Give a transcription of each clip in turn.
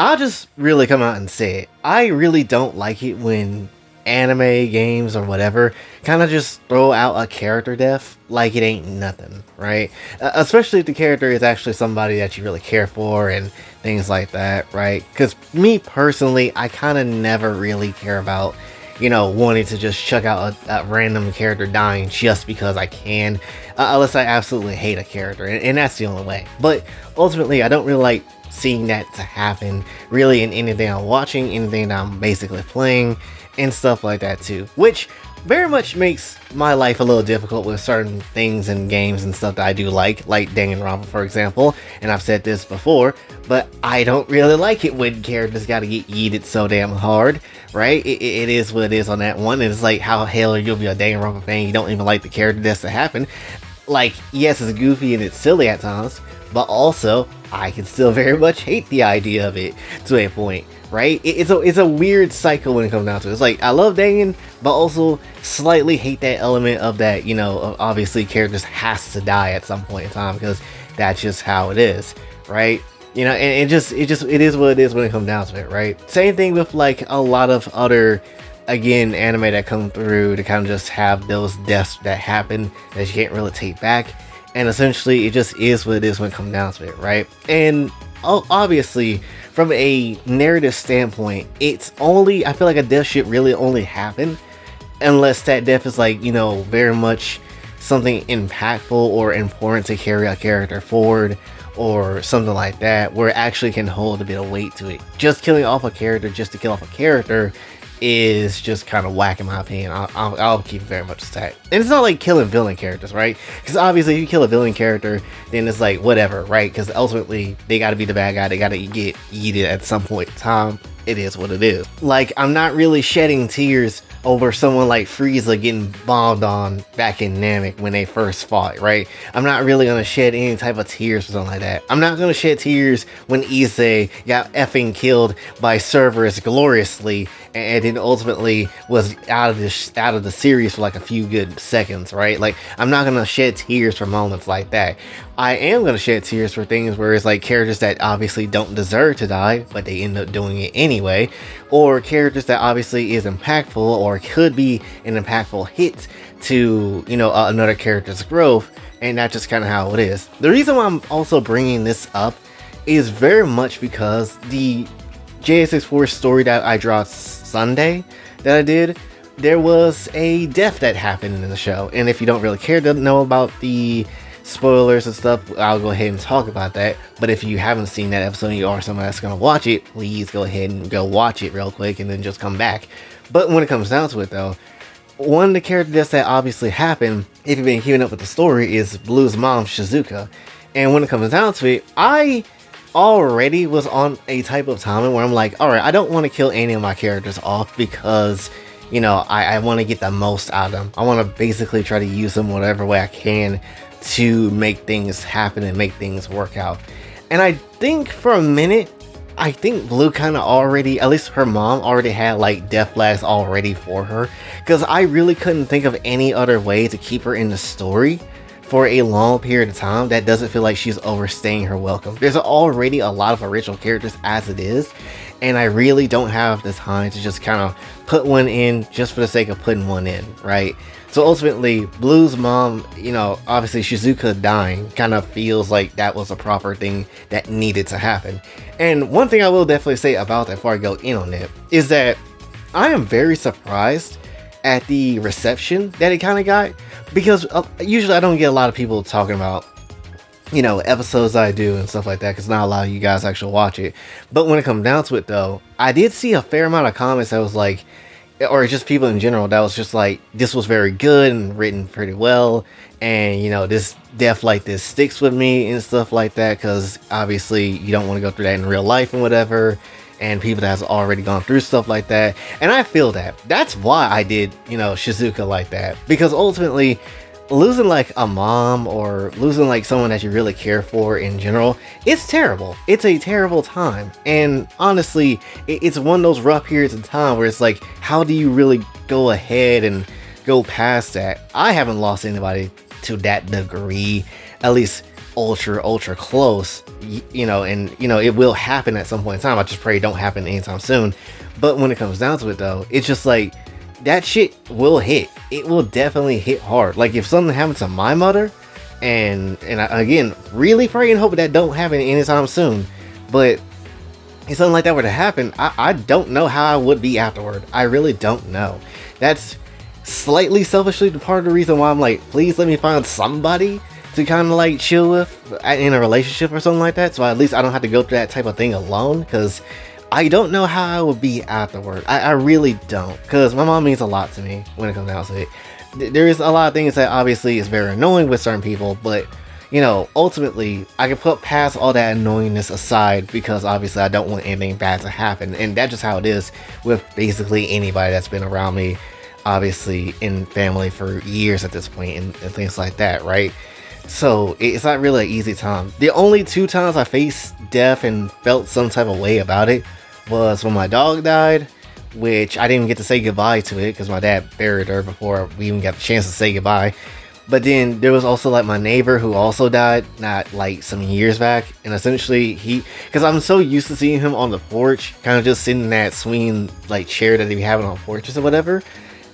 I'll just really come out and say it. I really don't like it when anime, games, or whatever kind of just throw out a character death like it ain't nothing, right? Especially if the character is actually somebody that you really care for and things like that, right? Because me personally, I kind of never really care about, wanting to just chuck out a random character dying just because I can, unless I absolutely hate a character, and that's the only way. But ultimately, I don't really like seeing that to happen really in anything I'm watching, anything that I'm basically playing, and stuff like that too, which very much makes my life a little difficult with certain things and games and stuff that I do like Danganronpa, for example. And I've said this before, but I don't really like it when characters gotta get yeeted so damn hard, right? It is what it is on that one, and it's like, how hell you'll be a Danganronpa fan, you don't even like the character deaths to happen. Like, yes, it's goofy and it's silly at times, but also I can still very much hate the idea of it to a point, right? It's a weird cycle when it comes down to it. It's like, I love Dangan, but also slightly hate that element of that, obviously characters has to die at some point in time because that's just how it is, right? And it is what it is when it comes down to it, right? Same thing with like a lot of other, again, anime that come through to kind of just have those deaths that happen that you can't really take back. And essentially, it just is what it is when it comes down to it, right? And obviously, from a narrative standpoint, it's only, I feel like a death should really only happen unless that death is like, very much something impactful or important to carry a character forward or something like that, where it actually can hold a bit of weight to it. Just killing off a character just to kill off a character is just kind of whack in my opinion. I'll keep it very much stacked. And it's not like killing villain characters, right? Because obviously if you kill a villain character, then it's like whatever, right? Because ultimately they got to be the bad guy, they got to get yeeted at some point in time. It is what it is. Like, I'm not really shedding tears over someone like Frieza getting bombed on back in Namek when they first fought, right? I'm not really gonna shed any type of tears for something like that. I'm not gonna shed tears when Issei got effing killed by Cerberus gloriously and then ultimately was out of the series for like a few good seconds, right? Like, I'm not gonna shed tears for moments like that. I am gonna shed tears for things where it's like characters that obviously don't deserve to die, but they end up doing it anyway, or characters that obviously is impactful or could be an impactful hit to, another character's growth, and that's just kind of how it is. The reason why I'm also bringing this up is very much because the JSX4 story that I dropped Sunday that I did, there was a death that happened in the show, and if you don't really care to know about the spoilers and stuff, I'll go ahead and talk about that. But if you haven't seen that episode and you are someone that's gonna watch it, please go ahead and go watch it real quick and then just come back. But when it comes down to it though, one of the character deaths that obviously happened, if you've been keeping up with the story, is Blue's mom, Shizuka. And when it comes down to it, I already was on a type of timing where I'm like, alright, I don't want to kill any of my characters off because I want to get the most out of them. I want to basically try to use them whatever way I can to make things happen and make things work out. And I think for a minute, I think Blue kind of already, at least her mom already had like death flags already for her, because I really couldn't think of any other way to keep her in the story for a long period of time that doesn't feel like she's overstaying her welcome. There's already a lot of original characters as it is, and I really don't have the time to just kind of put one in just for the sake of putting one in, right? So ultimately, Blue's mom, obviously Shizuka dying kind of feels like that was a proper thing that needed to happen. And one thing I will definitely say about that before I go in on it is that I am very surprised at the reception that it kind of got, because usually I don't get a lot of people talking about episodes I do and stuff like that, because not a lot of you guys actually watch it. But when it comes down to it though, I did see a fair amount of comments that was like, or just people in general that was just like, this was very good and written pretty well, and this death like this sticks with me and stuff like that, because obviously you don't want to go through that in real life and whatever, and people that has already gone through stuff like that. And I feel that that's why I did Shizuka like that, because ultimately losing like a mom or losing like someone that you really care for in general, it's terrible. It's a terrible time. And honestly, it's one of those rough periods of time where it's like, how do you really go ahead and go past that? I haven't lost anybody to that degree, at least ultra close, and it will happen at some point in time. I just pray it don't happen anytime soon. But when it comes down to it though, it's just like, that shit will hit. It will definitely hit hard. Like if something happens to my mother, and I, again, really pray and hope that don't happen anytime soon. But if something like that were to happen, I don't know how I would be afterward. I really don't know. That's slightly selfishly part of the reason why I'm like, please let me find somebody to kind of like chill with in a relationship or something like that. So at least I don't have to go through that type of thing alone, because I don't know how I would be afterward. I really don't, because my mom means a lot to me when it comes down to it. There is a lot of things that obviously is very annoying with certain people, but ultimately I can put past all that annoyingness aside, because obviously I don't want anything bad to happen, and that's just how it is with basically anybody that's been around me, obviously in family for years at this point, and things like that, right? So it's not really an easy time. The only 2 times I faced death and felt some type of way about it was when my dog died, which I didn't even get to say goodbye to it because my dad buried her before we even got the chance to say goodbye. But then there was also like my neighbor who also died not like some years back, and essentially because I'm so used to seeing him on the porch, kind of just sitting in that swinging like chair that he be having on porches or whatever.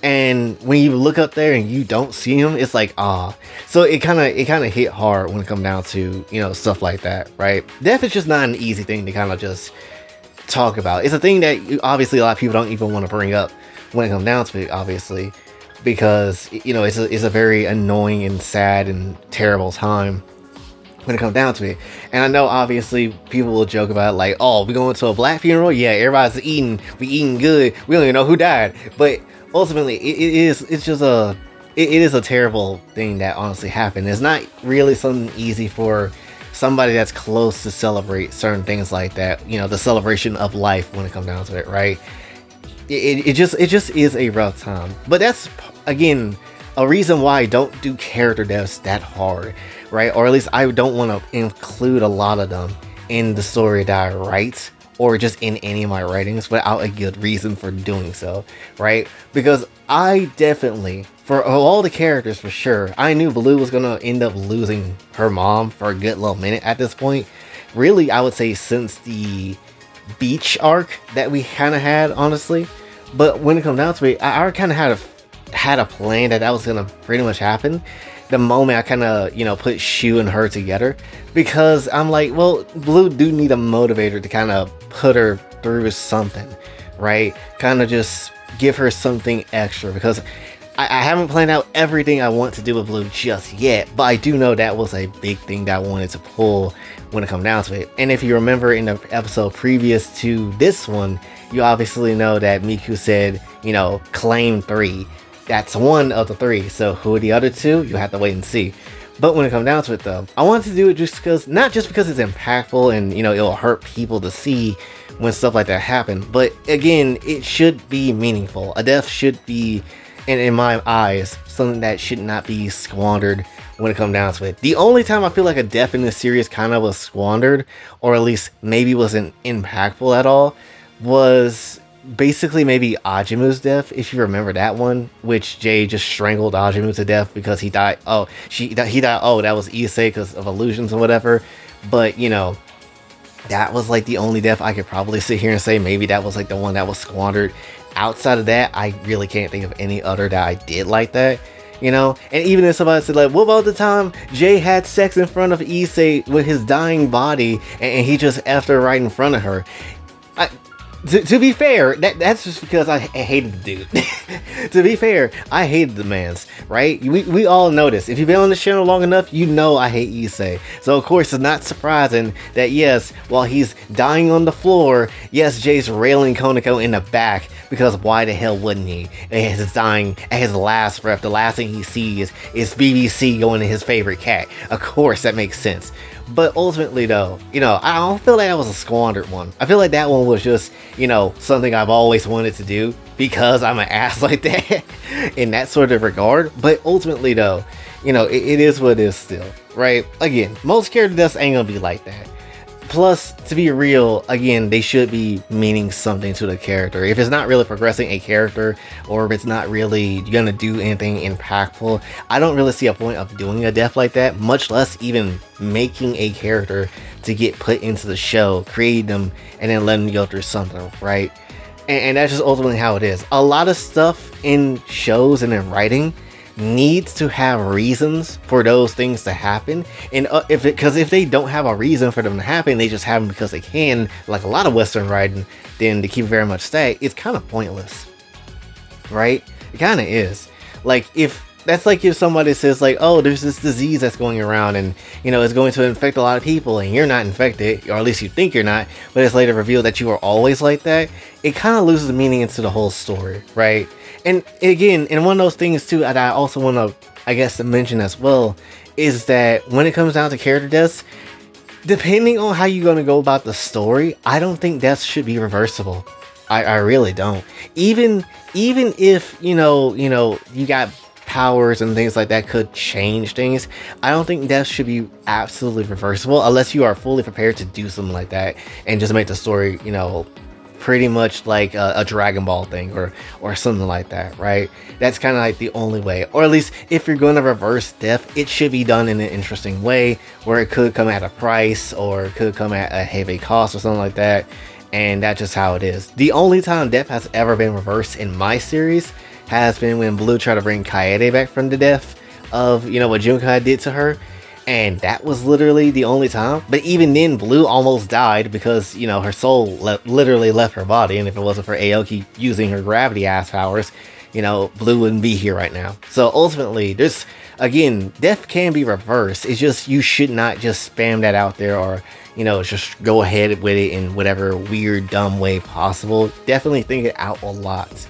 And when you look up there and you don't see him, it's like, ah. So it kind of hit hard when it come down to, stuff like that, right? Death is just not an easy thing to kind of just talk about. It's a thing that obviously a lot of people don't even want to bring up when it comes down to it, obviously, because, it's a very annoying and sad and terrible time when it comes down to it. And I know obviously people will joke about it, like, oh, we going to a black funeral? Yeah, everybody's we eating good. We don't even know who died. But ultimately, it is a terrible thing that honestly happened. It's not really something easy for somebody that's close to celebrate certain things like that. The celebration of life when it comes down to it, right? It just is a rough time. But that's, again, a reason why I don't do character deaths that hard, right? Or at least I don't want to include a lot of them in the story that I write, or just in any of my writings, without a good reason for doing so, right? Because I definitely, for all the characters for sure, I knew Blue was gonna end up losing her mom for a good little minute at this point. Really, I would say since the beach arc that we kind of had, honestly. But when it comes down to it, I kind of had a plan that was gonna pretty much happen the moment I kind of, put Shu and her together, because I'm like, well, Blue do need a motivator to kind of put her through something, right? Kind of just give her something extra, because I haven't planned out everything I want to do with Blue just yet, but I do know that was a big thing that I wanted to pull when it comes down to it. And if you remember in the episode previous to this one, you obviously know that Miku said, claim 3. That's one of the 3. So who are the other 2? You have to wait and see. But when it comes down to it though, I wanted to do it just because, not just because it's impactful and, it'll hurt people to see when stuff like that happen. But again, it should be meaningful. A death should be, and in my eyes, something that should not be squandered when it comes down to it. The only time I feel like a death in this series kind of was squandered, or at least maybe wasn't impactful at all, was basically maybe Ajimu's death, if you remember that one, which Jay just strangled Ajimu to death because he died. Oh, he died. Oh, that was Issei because of illusions or whatever. But that was like the only death I could probably sit here and say maybe that was like the one that was squandered. Outside of that, I really can't think of any other that I did like that. And even if somebody said like, what about the time Jay had sex in front of Issei with his dying body and he just effed her right in front of her? To be fair, that's just because I hated the dude. To be fair, I hated the man's, right? We all know this. If you've been on the channel long enough, you know I hate Issei. So of course it's not surprising that yes, while he's dying on the floor, yes, Jay's railing Koneko in the back, because why the hell wouldn't he? As he's dying, at his last breath, the last thing he sees is BBC going to his favorite cat. Of course that makes sense. But ultimately though, I don't feel like that was a squandered one. I feel like that one was just, something I've always wanted to do because I'm an ass like that in that sort of regard. But ultimately though, it is what it is still, right? Again, most character deaths ain't gonna be like that. Plus, to be real, again, they should be meaning something to the character. If it's not really progressing a character, or if it's not really gonna do anything impactful, I don't really see a point of doing a death like that, much less even making a character to get put into the show, create them, and then let them go through something, right? And that's just ultimately how it is. A lot of stuff in shows and in writing needs to have reasons for those things to happen, and because if they don't have a reason for them to happen, they just have them because they can, like a lot of Western writing, then to keep it very much static, it's kind of pointless, right? It kind of is. Like, if that's like if somebody says like, oh, there's this disease that's going around, and it's going to infect a lot of people, and you're not infected, or at least you think you're not, but it's later revealed that you are always like that, it kind of loses meaning into the whole story, right? And again, and one of those things too that I also want to, I guess, to mention as well, is that when it comes down to character deaths, depending on how you're going to go about the story, I don't think deaths should be reversible. I really don't. Even if you got powers and things like that could change things, I don't think deaths should be absolutely reversible unless you are fully prepared to do something like that and just make the story, pretty much like a Dragon Ball thing or something like that, right? That's kind of like the only way. Or at least if you're going to reverse death, it should be done in an interesting way where it could come at a price or it could come at a heavy cost or something like that. And that's just how it is. The only time death has ever been reversed in my series has been when Blue tried to bring Kaede back from the death of, what Junkai did to her. And that was literally the only time. But even then, Blue almost died because, her soul literally left her body. And if it wasn't for Aoki using her gravity ass powers, Blue wouldn't be here right now. So ultimately, again, death can be reversed. It's just, you should not just spam that out there or, just go ahead with it in whatever weird, dumb way possible. Definitely think it out a lot,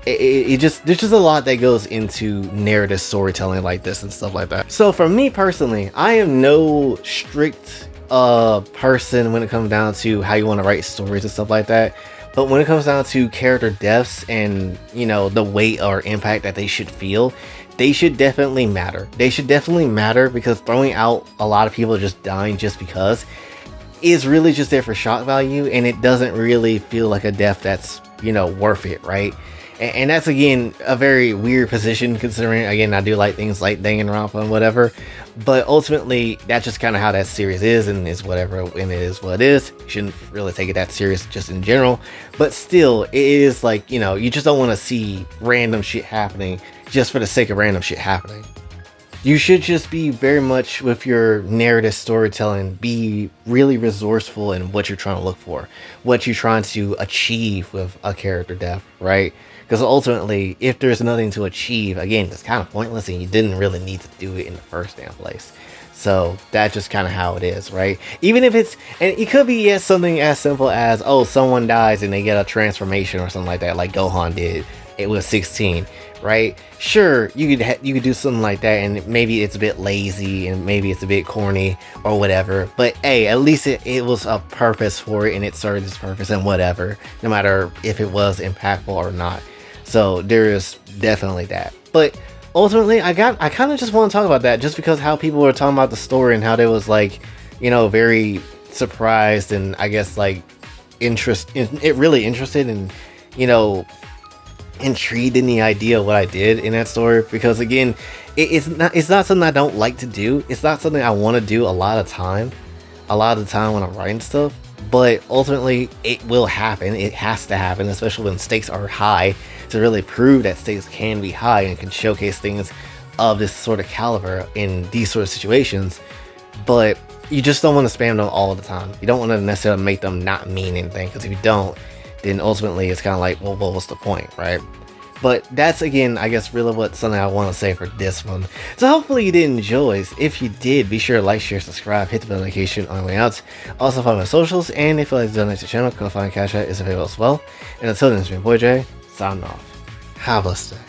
there's just a lot that goes into narrative storytelling like this and stuff like that. So for me personally, I am no strict person when it comes down to how you want to write stories and stuff like that. But when it comes down to character deaths and the weight or impact that they should feel, they should definitely matter. They should definitely matter, because throwing out a lot of people just dying just because is really just there for shock value, and it doesn't really feel like a death that's worth it, right? And that's, again, a very weird position, considering, again, I do like things like Danganronpa and whatever. But ultimately, that's just kind of how that series is, and is whatever, and it is what it is. You shouldn't really take it that serious just in general. But still, it is like, you just don't want to see random shit happening just for the sake of random shit happening. You should just be very much, with your narrative storytelling, be really resourceful in what you're trying to look for, what you're trying to achieve with a character death, right? Because ultimately, if there's nothing to achieve, again, it's kind of pointless, and you didn't really need to do it in the first damn place. So that's just kind of how it is, right? Even if and it could be something as simple as, oh, someone dies and they get a transformation or something like that, like Gohan did. It was 16, right? Sure, you could do something like that, and maybe it's a bit lazy, and maybe it's a bit corny or whatever. But hey, at least it was a purpose for it, and it served its purpose, and whatever, no matter if it was impactful or not. So there is definitely that. But ultimately, I kind of just want to talk about that, just because how people were talking about the story and how they was like, very surprised, and I guess like really interested, and intrigued in the idea of what I did in that story. Because again, it's not something I don't like to do. It's not something I want to do a lot of the time when I'm writing stuff. But ultimately, it will happen. It has to happen, especially when stakes are high, to really prove that stakes can be high and can showcase things of this sort of caliber in these sort of situations. But you just don't want to spam them all the time. You don't want to necessarily make them not mean anything, because if you don't, then ultimately it's kind of like, well, what's the point, right? But that's, again, I guess really what something I want to say for this one. So hopefully you did enjoy. If you did, be sure to like, share, subscribe, hit the bell notification on the way out. Also follow my socials, and if you'd like to donate to the channel, Kofi and Cash App is available as well. And until then, it's been Boy J, signing off. Have a blessed day.